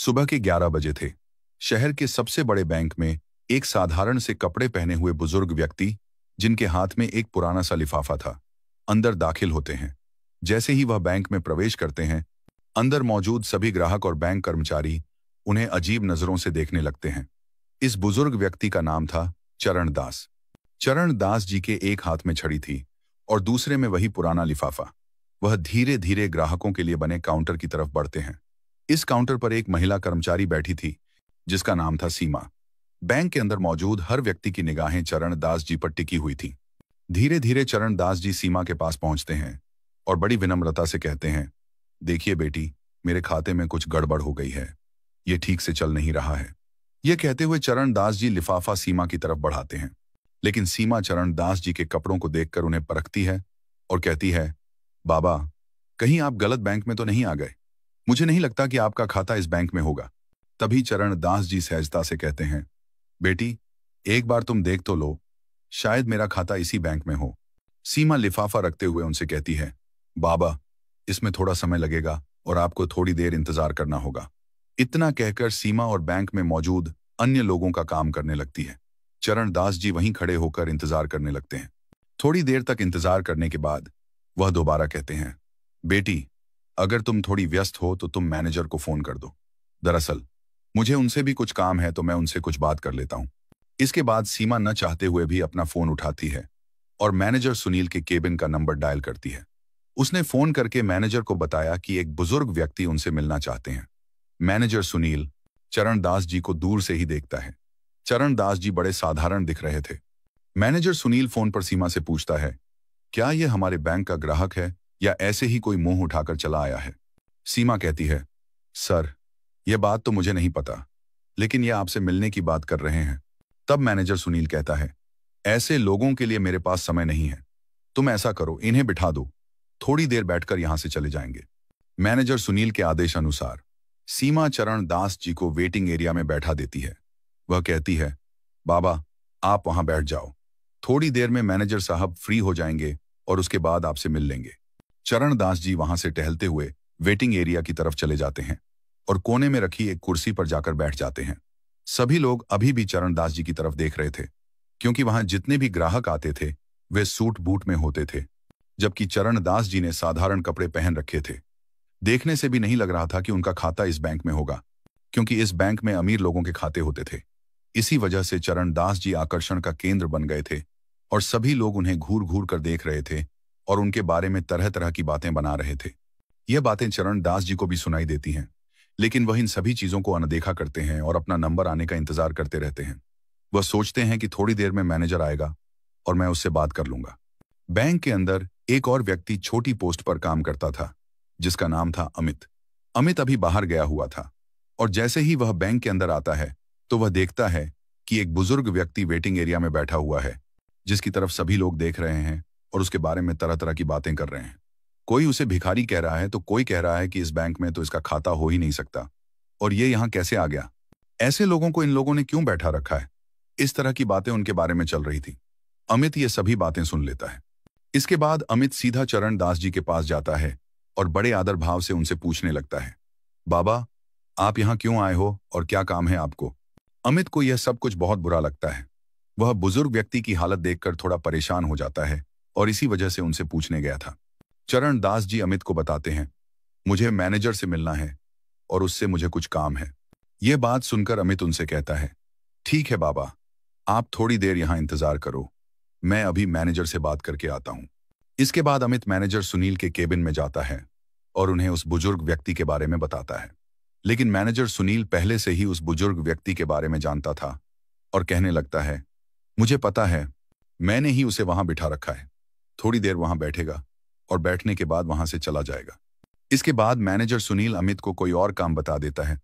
सुबह के 11 बजे थे। शहर के सबसे बड़े बैंक में एक साधारण से कपड़े पहने हुए बुजुर्ग व्यक्ति, जिनके हाथ में एक पुराना सा लिफाफा था, अंदर दाखिल होते हैं। जैसे ही वह बैंक में प्रवेश करते हैं, अंदर मौजूद सभी ग्राहक और बैंक कर्मचारी उन्हें अजीब नजरों से देखने लगते हैं। इस बुजुर्ग व्यक्ति का नाम था चरण दास। चरण दास जी के एक हाथ में छड़ी थी और दूसरे में वही पुराना लिफाफा। वह धीरे धीरे ग्राहकों के लिए बने काउंटर की तरफ बढ़ते हैं। इस काउंटर पर एक महिला कर्मचारी बैठी थी, जिसका नाम था सीमा। बैंक के अंदर मौजूद हर व्यक्ति की निगाहें चरण दास जी पर टिकी हुई थी। धीरे धीरे चरण दास जी सीमा के पास पहुंचते हैं और बड़ी विनम्रता से कहते हैं, देखिए बेटी, मेरे खाते में कुछ गड़बड़ हो गई है, ये ठीक से चल नहीं रहा है। यह कहते हुए चरण दास जी लिफाफा सीमा की तरफ बढ़ाते हैं, लेकिन सीमा चरण दास जी के कपड़ों को देखकर उन्हें परखती है और कहती है, बाबा, कहीं आप गलत बैंक में तो नहीं आ गए? मुझे नहीं लगता कि आपका खाता इस बैंक में होगा। तभी चरण दास जी सहजता से कहते हैं, बेटी, एक बार तुम देख तो लो, शायद मेरा खाता इसी बैंक में हो। सीमा लिफाफा रखते हुए उनसे कहती है, बाबा, इसमें थोड़ा समय लगेगा और आपको थोड़ी देर इंतजार करना होगा। इतना कहकर सीमा और बैंक में मौजूद अन्य लोगों का काम करने लगती है। चरण दास जी वहीं खड़े होकर इंतजार करने लगते हैं। थोड़ी देर तक इंतजार करने के बाद वह दोबारा कहते हैं, बेटी, अगर तुम थोड़ी व्यस्त हो तो तुम मैनेजर को फोन कर दो। दरअसल मुझे उनसे भी कुछ काम है, तो मैं उनसे कुछ बात कर लेता हूं। इसके बाद सीमा न चाहते हुए भी अपना फोन उठाती है और मैनेजर सुनील के केबिन का नंबर डायल करती है। उसने फोन करके मैनेजर को बताया कि एक बुजुर्ग व्यक्ति उनसे मिलना चाहते हैं। मैनेजर सुनील चरण दास जी को दूर से ही देखता है। चरण दास जी बड़े साधारण दिख रहे थे। मैनेजर सुनील फोन पर सीमा से पूछता है, क्या यह हमारे बैंक का ग्राहक है या ऐसे ही कोई मुंह उठाकर चला आया है? सीमा कहती है, सर, यह बात तो मुझे नहीं पता, लेकिन यह आपसे मिलने की बात कर रहे हैं। तब मैनेजर सुनील कहता है, ऐसे लोगों के लिए मेरे पास समय नहीं है। तुम ऐसा करो, इन्हें बिठा दो, थोड़ी देर बैठकर यहां से चले जाएंगे। मैनेजर सुनील के आदेश अनुसार सीमा चरण दास जी को वेटिंग एरिया में बैठा देती है। वह कहती है, बाबा, आप वहां बैठ जाओ, थोड़ी देर में मैनेजर साहब फ्री हो जाएंगे और उसके बाद आपसे मिल लेंगे। चरण दास जी वहां से टहलते हुए वेटिंग एरिया की तरफ चले जाते हैं और कोने में रखी एक कुर्सी पर जाकर बैठ जाते हैं। सभी लोग अभी भी चरण दास जी की तरफ देख रहे थे, क्योंकि वहां जितने भी ग्राहक आते थे वे सूट बूट में होते थे, जबकि चरण दास जी ने साधारण कपड़े पहन रखे थे। देखने से भी नहीं लग रहा था कि उनका खाता इस बैंक में होगा, क्योंकि इस बैंक में अमीर लोगों के खाते होते थे। इसी वजह से चरण दास जी आकर्षण का केंद्र बन गए थे और सभी लोग उन्हें घूर घूर कर देख रहे थे और उनके बारे में तरह तरह की बातें बना रहे थे। यह बातें चरण दास जी को भी सुनाई देती हैं, लेकिन वह इन सभी चीजों को अनदेखा करते हैं और अपना नंबर आने का इंतजार करते रहते हैं। वह सोचते हैं कि थोड़ी देर में मैनेजर आएगा और मैं उससे बात कर लूंगा। बैंक के अंदर एक और व्यक्ति छोटी पोस्ट पर काम करता था, जिसका नाम था अमित। अमित अभी बाहर गया हुआ था और जैसे ही वह बैंक के अंदर आता है तो वह देखता है कि एक बुजुर्ग व्यक्ति वेटिंग एरिया में बैठा हुआ है, जिसकी तरफ सभी लोग देख रहे हैं और उसके बारे में तरह तरह की बातें कर रहे हैं। कोई उसे भिखारी कह रहा है तो कोई कह रहा है कि इस बैंक में तो इसका खाता हो ही नहीं सकता और ये यहाँ कैसे आ गया, ऐसे लोगों को इन लोगों ने क्यों बैठा रखा है। इस तरह की बातें उनके बारे में चल रही थी। अमित ये सभी बातें सुन लेता है। इसके बाद अमित सीधा चरण दास जी के पास जाता है और बड़े आदर भाव से उनसे पूछने लगता है, बाबा, आप यहाँ क्यों आए हो और क्या काम है आपको? अमित को यह सब कुछ बहुत बुरा लगता है। वह बुजुर्ग व्यक्ति की हालत देखकर थोड़ा परेशान हो जाता है और इसी वजह से उनसे पूछने गया था। चरण दास जी अमित को बताते हैं, मुझे मैनेजर से मिलना है और उससे मुझे कुछ काम है। यह बात सुनकर अमित उनसे कहता है, ठीक है बाबा, आप थोड़ी देर यहाँ इंतजार करो, मैं अभी मैनेजर से बात करके आता हूँ। इसके बाद अमित मैनेजर सुनील के केबिन में जाता है और उन्हें उस बुजुर्ग व्यक्ति के बारे में बताता है। लेकिन मैनेजर सुनील पहले से ही उस बुजुर्ग व्यक्ति के बारे में जानता था और कहने लगता है, मुझे पता है, मैंने ही उसे वहां बिठा रखा है, थोड़ी देर वहां बैठेगा और बैठने के बाद वहां से चला जाएगा। इसके बाद मैनेजर सुनील अमित को कोई और काम बता देता है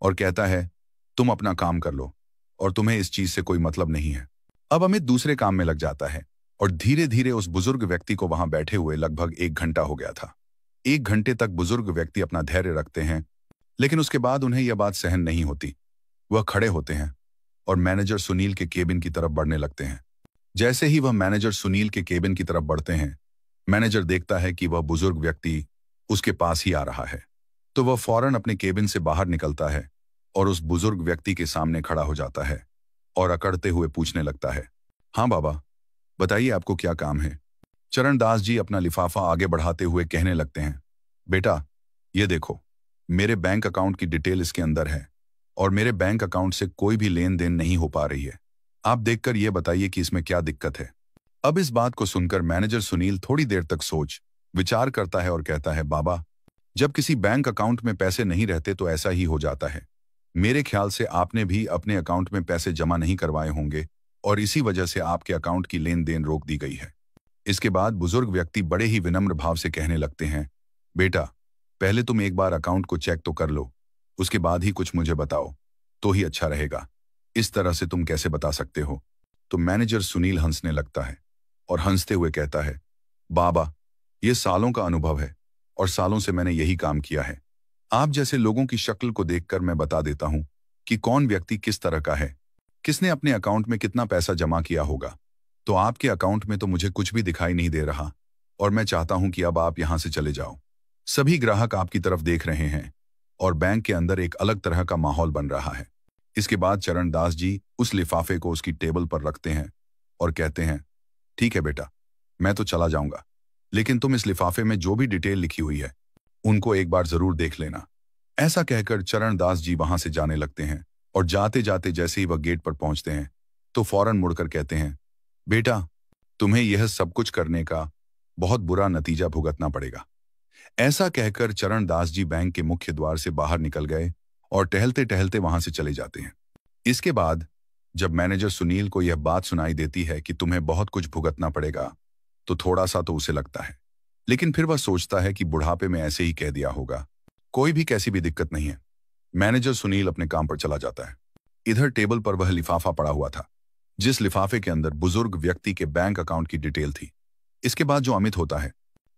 और कहता है, तुम अपना काम कर लो और तुम्हें इस चीज से कोई मतलब नहीं है। अब अमित दूसरे काम में लग जाता है और धीरे धीरे उस बुजुर्ग व्यक्ति को वहां बैठे हुए लगभग 1 घंटा हो गया था। 1 घंटे तक बुजुर्ग व्यक्ति अपना धैर्य रखते हैं, लेकिन उसके बाद उन्हें यह बात सहन नहीं होती। वह खड़े होते हैं और मैनेजर सुनील के केबिन की तरफ बढ़ने लगते हैं। जैसे ही वह मैनेजर सुनील के केबिन की तरफ बढ़ते हैं, मैनेजर देखता है कि वह बुजुर्ग व्यक्ति उसके पास ही आ रहा है, तो वह फौरन अपने केबिन से बाहर निकलता है और उस बुजुर्ग व्यक्ति के सामने खड़ा हो जाता है और अकड़ते हुए पूछने लगता है, हाँ बाबा, बताइए आपको क्या काम है। चरणदास जी अपना लिफाफा आगे बढ़ाते हुए कहने लगते हैं, बेटा ये देखो, मेरे बैंक अकाउंट की डिटेल इसके अंदर है और मेरे बैंक अकाउंट से कोई भी लेन देन नहीं हो पा रही है। आप देखकर यह बताइए कि इसमें क्या दिक्कत है। अब इस बात को सुनकर मैनेजर सुनील थोड़ी देर तक सोच विचार करता है और कहता है, बाबा, जब किसी बैंक अकाउंट में पैसे नहीं रहते तो ऐसा ही हो जाता है। मेरे ख्याल से आपने भी अपने अकाउंट में पैसे जमा नहीं करवाए होंगे और इसी वजह से आपके अकाउंट की लेन देन रोक दी गई है। इसके बाद बुजुर्ग व्यक्ति बड़े ही विनम्र भाव से कहने लगते हैं, बेटा पहले तुम एक बार अकाउंट को चेक तो कर लो, उसके बाद ही कुछ मुझे बताओ तो ही अच्छा रहेगा। इस तरह से तुम कैसे बता सकते हो। तो मैनेजर सुनील हंसने लगता है और हंसते हुए कहता है, बाबा ये सालों का अनुभव है और सालों से मैंने यही काम किया है। आप जैसे लोगों की शक्ल को देखकर मैं बता देता हूं कि कौन व्यक्ति किस तरह का है, किसने अपने अकाउंट में कितना पैसा जमा किया होगा। तो आपके अकाउंट में तो मुझे कुछ भी दिखाई नहीं दे रहा और मैं चाहता हूं कि अब आप यहां से चले जाओ। सभी ग्राहक आपकी तरफ देख रहे हैं और बैंक के अंदर एक अलग तरह का माहौल बन रहा है। इसके बाद चरणदास जी उस लिफाफे को उसकी टेबल पर रखते हैं और कहते हैं, ठीक है बेटा, मैं तो चला जाऊंगा, लेकिन तुम इस लिफाफे में जो भी डिटेल लिखी हुई है उनको एक बार जरूर देख लेना। ऐसा कहकर चरणदास जी वहां से जाने लगते हैं और जाते जाते जैसे ही वह गेट पर पहुंचते हैं तो फौरन मुड़कर कहते हैं, बेटा तुम्हें यह सब कुछ करने का बहुत बुरा नतीजा भुगतना पड़ेगा। ऐसा कहकर चरणदास जी बैंक के मुख्य द्वार से बाहर निकल गए और टहलते टहलते वहां से चले जाते हैं। इसके बाद जब मैनेजर सुनील को यह बात सुनाई देती है कि तुम्हें बहुत कुछ भुगतना पड़ेगा तो थोड़ा सा तो उसे लगता है, लेकिन फिर वह सोचता है कि बुढ़ापे में ऐसे ही कह दिया होगा, कोई भी कैसी भी दिक्कत नहीं है। मैनेजर सुनील अपने काम पर चला जाता है। इधर टेबल पर वह लिफाफा पड़ा हुआ था जिस लिफाफे के अंदर बुजुर्ग व्यक्ति के बैंक अकाउंट की डिटेल थी। इसके बाद जो अमित होता है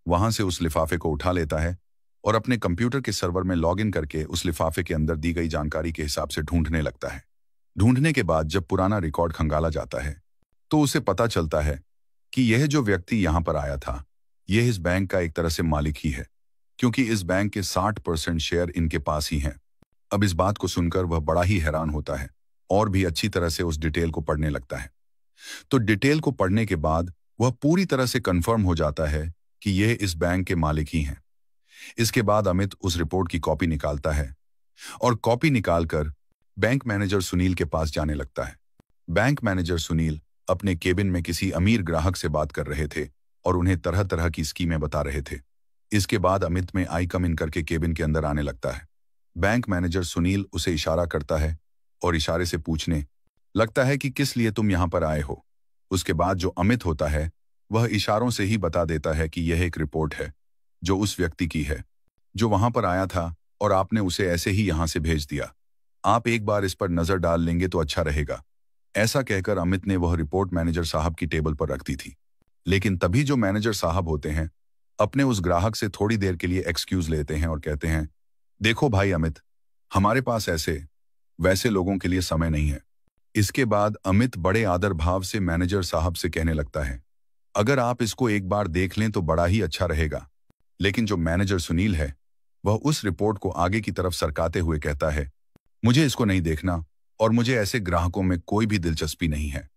वहां से उस लिफाफे को उठा लेता है और अपने कंप्यूटर के सर्वर में लॉगिन करके उस लिफाफे के अंदर दी गई जानकारी के हिसाब से ढूंढने लगता है। ढूंढने के बाद जब पुराना रिकॉर्ड खंगाला जाता है तो उसे पता चलता है कि यह जो व्यक्ति यहां पर आया था यह इस बैंक का एक तरह से मालिक ही है, क्योंकि इस बैंक के 60% शेयर इनके पास ही हैं। अब इस बात को सुनकर वह बड़ा ही हैरान होता है और भी अच्छी तरह से उस डिटेल को पढ़ने लगता है। तो डिटेल को पढ़ने के बाद वह पूरी तरह से कंफर्म हो जाता है कि यह इस बैंक के मालिक ही हैं। इसके बाद अमित उस रिपोर्ट की कॉपी निकालता है और कॉपी निकालकर बैंक मैनेजर सुनील के पास जाने लगता है। बैंक मैनेजर सुनील अपने केबिन में किसी अमीर ग्राहक से बात कर रहे थे और उन्हें तरह तरह की स्कीमें बता रहे थे। इसके बाद अमित में आई कम इन करके केबिन के अंदर आने लगता है। बैंक मैनेजर सुनील उसे इशारा करता है और इशारे से पूछने लगता है कि किस लिए तुम यहां पर आए हो। उसके बाद जो अमित होता है वह इशारों से ही बता देता है कि यह एक रिपोर्ट है जो उस व्यक्ति की है जो वहां पर आया था और आपने उसे ऐसे ही यहां से भेज दिया। आप एक बार इस पर नजर डाल लेंगे तो अच्छा रहेगा। ऐसा कहकर अमित ने वह रिपोर्ट मैनेजर साहब की टेबल पर रख दी थी। लेकिन तभी जो मैनेजर साहब होते हैं अपने उस ग्राहक से थोड़ी देर के लिए एक्सक्यूज लेते हैं और कहते हैं, देखो भाई अमित, हमारे पास ऐसे वैसे लोगों के लिए समय नहीं है। इसके बाद अमित बड़े आदर भाव से मैनेजर साहब से कहने लगता है, अगर आप इसको एक बार देख लें तो बड़ा ही अच्छा रहेगा। लेकिन जो मैनेजर सुनील है वह उस रिपोर्ट को आगे की तरफ सरकाते हुए कहता है, मुझे इसको नहीं देखना और मुझे ऐसे ग्राहकों में कोई भी दिलचस्पी नहीं है।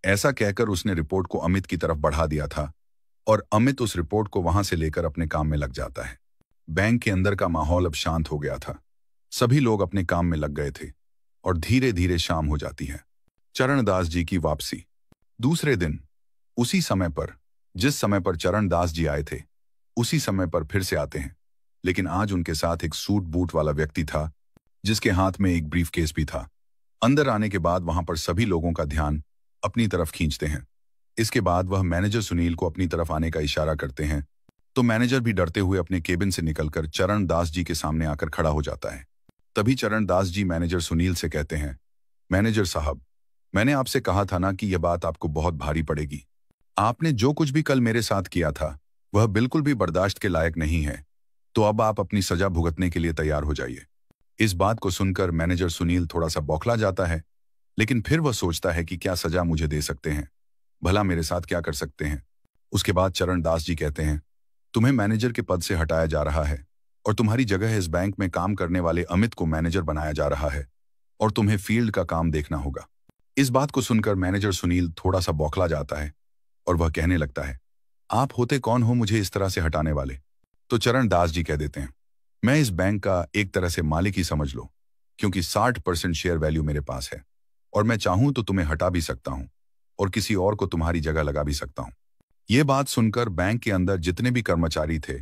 ऐसा कहकर उसने रिपोर्ट को अमित की तरफ बढ़ा दिया था और अमित उस रिपोर्ट को वहां से लेकर अपने काम में लग जाता है। बैंक के अंदर का माहौल अब शांत हो गया था। सभी लोग अपने काम में लग गए थे और धीरे धीरे शाम हो जाती है। चरणदास जी की वापसी। दूसरे दिन उसी समय पर जिस समय पर चरणदास जी आए थे उसी समय पर फिर से आते हैं, लेकिन आज उनके साथ एक सूट बूट वाला व्यक्ति था जिसके हाथ में एक ब्रीफकेस भी था। अंदर आने के बाद वहां पर सभी लोगों का ध्यान अपनी तरफ खींचते हैं। इसके बाद वह मैनेजर सुनील को अपनी तरफ आने का इशारा करते हैं तो मैनेजर भी डरते हुए अपने केबिन से निकलकर चरणदास जी के सामने आकर खड़ा हो जाता है। तभी चरणदास जी मैनेजर सुनील से कहते हैं, मैनेजर साहब, मैंने आपसे कहा था ना कि यह बात आपको बहुत भारी पड़ेगी। आपने जो कुछ भी कल मेरे साथ किया था वह बिल्कुल भी बर्दाश्त के लायक नहीं है, तो अब आप अपनी सजा भुगतने के लिए तैयार हो जाइए। इस बात को सुनकर मैनेजर सुनील थोड़ा सा बौखला जाता है, लेकिन फिर वह सोचता है कि क्या सजा मुझे दे सकते हैं, भला मेरे साथ क्या कर सकते हैं। उसके बाद चरणदास जी कहते हैं, तुम्हें मैनेजर के पद से हटाया जा रहा है और तुम्हारी जगह इस बैंक में काम करने वाले अमित को मैनेजर बनाया जा रहा है। और तुम्हें फील्ड का काम देखना होगा। इस बात को सुनकर मैनेजर सुनील थोड़ा सा बौखला जाता है और वह कहने लगता है, आप होते कौन हो मुझे इस तरह से हटाने वाले? तो चरण दास जी कह देते हैं, मैं इस बैंक का एक तरह से मालिक ही समझ लो, क्योंकि 60% शेयर वैल्यू मेरे पास है और मैं चाहूं तो तुम्हें हटा भी सकता हूं और किसी और को तुम्हारी जगह लगा भी सकता हूं। ये बात सुनकर बैंक के अंदर जितने भी कर्मचारी थे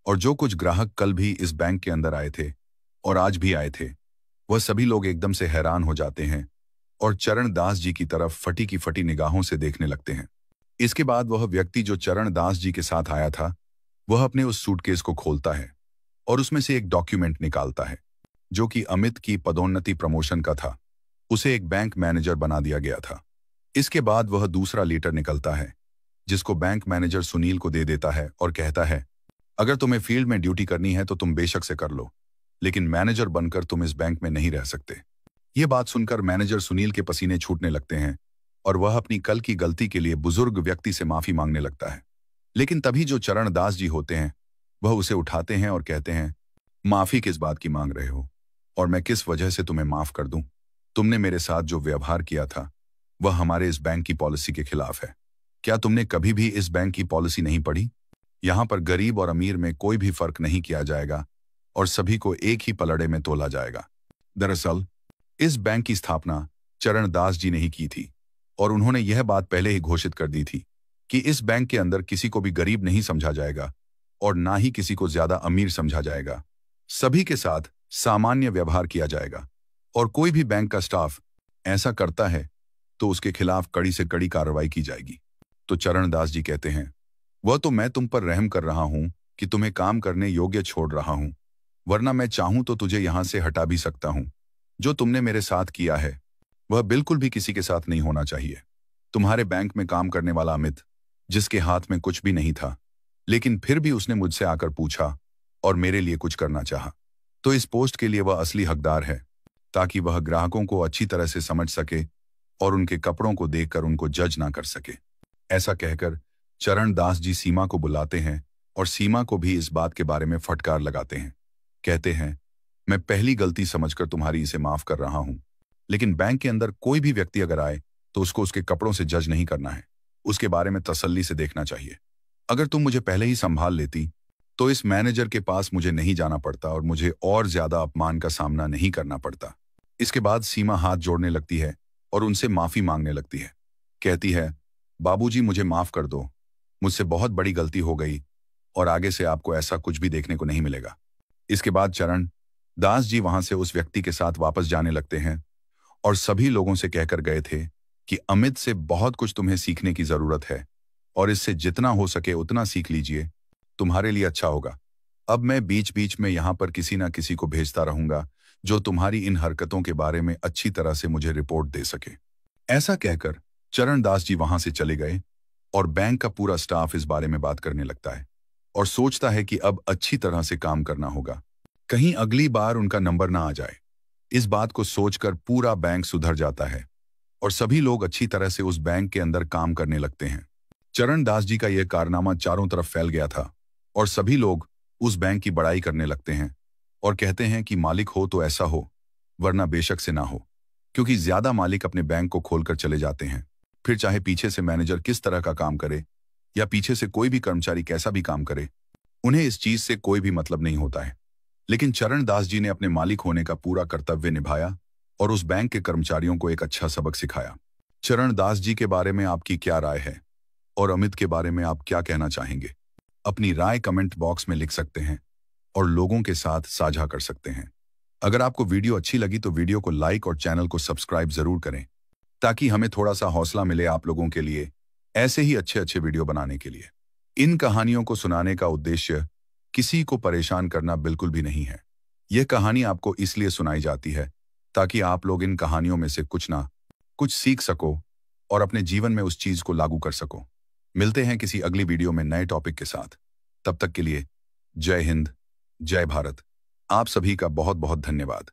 और जो कुछ ग्राहक कल भी इस बैंक के अंदर आए थे और आज भी आए थे, वह सभी लोग एकदम से हैरान हो जाते हैं और चरण दास जी की तरफ फटी की फटी निगाहों से देखने लगते हैं। इसके बाद वह व्यक्ति जो चरण दास जी के साथ आया था, वह अपने उस सूटकेस को खोलता है और उसमें से एक डॉक्यूमेंट निकालता है जो कि अमित की पदोन्नति प्रमोशन का था। उसे एक बैंक मैनेजर बना दिया गया था। इसके बाद वह दूसरा लेटर निकलता है जिसको बैंक मैनेजर सुनील को दे देता है और कहता है, अगर तुम्हें फील्ड में ड्यूटी करनी है तो तुम बेशक से कर लो, लेकिन मैनेजर बनकर तुम इस बैंक में नहीं रह सकते। ये बात सुनकर मैनेजर सुनील के पसीने छूटने लगते हैं और वह अपनी कल की गलती के लिए बुजुर्ग व्यक्ति से माफी मांगने लगता है। लेकिन तभी जो चरण दास जी होते हैं वह उसे उठाते हैं और कहते हैं, माफी किस बात की मांग रहे हो और मैं किस वजह से तुम्हें माफ कर दूं? तुमने मेरे साथ जो व्यवहार किया था वह हमारे इस बैंक की पॉलिसी के खिलाफ है। क्या तुमने कभी भी इस बैंक की पॉलिसी नहीं पढ़ी? यहां पर गरीब और अमीर में कोई भी फर्क नहीं किया जाएगा और सभी को एक ही पलड़े में तोला जाएगा। दरअसल इस बैंक की स्थापना चरण दास जी ने ही की थी और उन्होंने यह बात पहले ही घोषित कर दी थी कि इस बैंक के अंदर किसी को भी गरीब नहीं समझा जाएगा और ना ही किसी को ज्यादा अमीर समझा जाएगा। सभी के साथ सामान्य व्यवहार किया जाएगा और कोई भी बैंक का स्टाफ ऐसा करता है तो उसके खिलाफ कड़ी से कड़ी कार्रवाई की जाएगी। तो चरण दास जी कहते हैं, वह तो मैं तुम पर रहम कर रहा हूं कि तुम्हें काम करने योग्य छोड़ रहा हूं, वरना मैं चाहूं तो तुझे यहां से हटा भी सकता हूं। जो तुमने मेरे साथ किया है वह बिल्कुल भी किसी के साथ नहीं होना चाहिए। तुम्हारे बैंक में काम करने वाला अमित, जिसके हाथ में कुछ भी नहीं था, लेकिन फिर भी उसने मुझसे आकर पूछा और मेरे लिए कुछ करना चाहा, तो इस पोस्ट के लिए वह असली हकदार है, ताकि वह ग्राहकों को अच्छी तरह से समझ सके और उनके कपड़ों को देखकर उनको जज ना कर सके। ऐसा कहकर चरण दास जी सीमा को बुलाते हैं और सीमा को भी इस बात के बारे में फटकार लगाते हैं। कहते हैं, मैं पहली गलती समझकर तुम्हारी इसे माफ कर रहा हूं, लेकिन बैंक के अंदर कोई भी व्यक्ति अगर आए तो उसको उसके कपड़ों से जज नहीं करना है, उसके बारे में तसल्ली से देखना चाहिए। अगर तुम मुझे पहले ही संभाल लेती तो इस मैनेजर के पास मुझे नहीं जाना पड़ता और मुझे और ज्यादा अपमान का सामना नहीं करना पड़ता। इसके बाद सीमा हाथ जोड़ने लगती है और उनसे माफी मांगने लगती है। कहती है, बाबूजी मुझे माफ कर दो, मुझसे बहुत बड़ी गलती हो गई और आगे से आपको ऐसा कुछ भी देखने को नहीं मिलेगा। इसके बाद चरण दास जी वहां से उस व्यक्ति के साथ वापस जाने लगते हैं और सभी लोगों से कहकर गए थे कि अमित से बहुत कुछ तुम्हें सीखने की जरूरत है और इससे जितना हो सके उतना सीख लीजिए, तुम्हारे लिए अच्छा होगा। अब मैं बीच बीच में यहां पर किसी ना किसी को भेजता रहूंगा जो तुम्हारी इन हरकतों के बारे में अच्छी तरह से मुझे रिपोर्ट दे सके। ऐसा कहकर चरण दास जी वहां से चले गए और बैंक का पूरा स्टाफ इस बारे में बात करने लगता है और सोचता है कि अब अच्छी तरह से काम करना होगा, कहीं अगली बार उनका नंबर ना आ जाए। इस बात को सोचकर पूरा बैंक सुधर जाता है और सभी लोग अच्छी तरह से उस बैंक के अंदर काम करने लगते हैं। चरण दास जी का यह कारनामा चारों तरफ फैल गया था और सभी लोग उस बैंक की बड़ाई करने लगते हैं और कहते हैं कि मालिक हो तो ऐसा हो, वरना बेशक से ना हो, क्योंकि ज्यादा मालिक अपने बैंक को खोलकर चले जाते हैं। फिर चाहे पीछे से मैनेजर किस तरह का काम करे या पीछे से कोई भी कर्मचारी कैसा भी काम करे, उन्हें इस चीज से कोई भी मतलब नहीं होता है। लेकिन चरण दास जी ने अपने मालिक होने का पूरा कर्तव्य निभाया और उस बैंक के कर्मचारियों को एक अच्छा सबक सिखाया। चरण दास जी के बारे में आपकी क्या राय है और अमित के बारे में आप क्या कहना चाहेंगे? अपनी राय कमेंट बॉक्स में लिख सकते हैं और लोगों के साथ साझा कर सकते हैं। अगर आपको वीडियो अच्छी लगी तो वीडियो को लाइक और चैनल को सब्सक्राइब जरूर करें, ताकि हमें थोड़ा सा हौसला मिले आप लोगों के लिए ऐसे ही अच्छे अच्छे वीडियो बनाने के लिए। इन कहानियों को सुनाने का उद्देश्य किसी को परेशान करना बिल्कुल भी नहीं है। यह कहानी आपको इसलिए सुनाई जाती है ताकि आप लोग इन कहानियों में से कुछ ना कुछ सीख सको और अपने जीवन में उस चीज को लागू कर सको। मिलते हैं किसी अगली वीडियो में नए टॉपिक के साथ। तब तक के लिए जय हिंद, जय भारत। आप सभी का बहुत बहुत धन्यवाद।